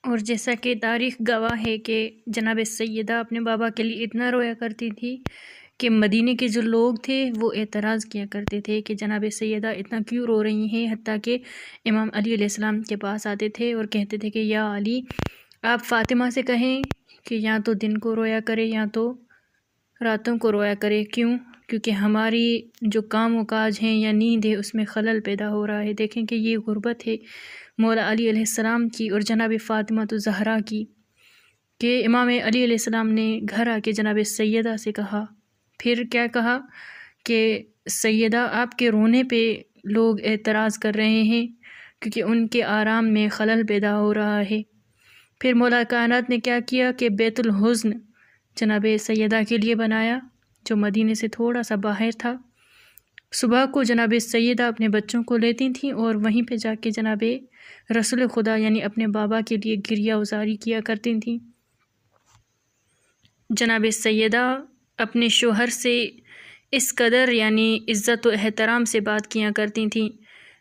اور جیسا کہ تاریخ گواہ ہے کہ جناب سیدہ اپنے بابا کے لیے اتنا رویا کرتی تھی کہ مدینے کے جو لوگ تھے وہ اعتراض کیا کرتے تھے کہ جناب سیدہ اتنا کیوں رو رہی ہیں، حتیٰ کہ امام علی علیہ السلام کے پاس آتے تھے اور کہتے تھے کہ یا علی، آپ فاطمہ سے کہیں کہ یا تو دن کو رویا کرے یا تو راتوں کو رویا کرے۔ کیوں؟ کیونکہ ہماری جو کام و کاج ہیں یا نیند ہے اس میں خلل پیدا ہو رہا ہے۔ دیکھیں کہ یہ غربت ہے مولا علی علیہ السلام کی اور جناب فاطمہ الزہرا کی، کہ امام علی علیہ السلام نے گھر آ کے جناب سیدہ سے کہا، پھر کیا کہا کہ سیدہ آپ کے رونے پہ لوگ اعتراض کر رہے ہیں کیونکہ ان کے آرام میں خلل پیدا ہو رہا ہے۔ پھر مولا کائنات نے کیا کیا کہ بیت الحزن جناب سیدہ کے لیے بنایا، جو مدینے سے تھوڑا سا باہر تھا۔ صبح کو جناب سیدہ اپنے بچوں کو لیتی تھیں اور وہیں پہ جا کے جناب رسول خدا یعنی اپنے بابا کے لیے گریہ وزاری کیا کرتی تھیں۔ جناب سیدہ اپنے شوہر سے اس قدر یعنی عزت و احترام سے بات کیا کرتی تھیں۔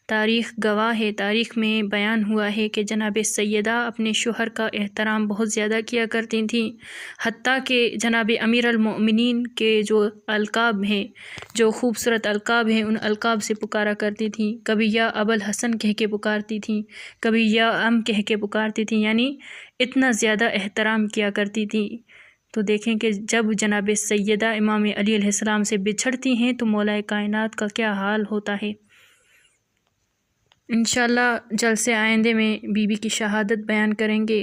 تاریخ گواہ ہے، تاریخ میں بیان ہوا ہے کہ جناب سیدہ اپنے شوہر کا احترام بہت زیادہ کیا کرتی تھیں، حتیٰ کہ جناب امیر المؤمنین کے جو القاب ہیں، جو خوبصورت القاب ہیں، ان القاب سے پکارا کرتی تھیں۔ کبھی یا ابو الحسن کہہ کے پکارتی تھیں، کبھی یا کہہ کے پکارتی تھیں، یعنی اتنا زیادہ احترام کیا کرتی تھیں۔ تو دیکھیں کہ جب جناب سیدہ امام علی علیہ السلام سے بچھڑتی ہیں تو مولا کائنات کا کیا حال ہوتا ہے۔ انشاءاللہ جلسے آئندے میں بی بی کی شہادت بیان کریں گے۔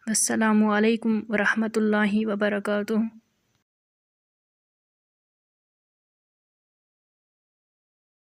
السلام علیکم ورحمۃ اللہ وبرکاتہ۔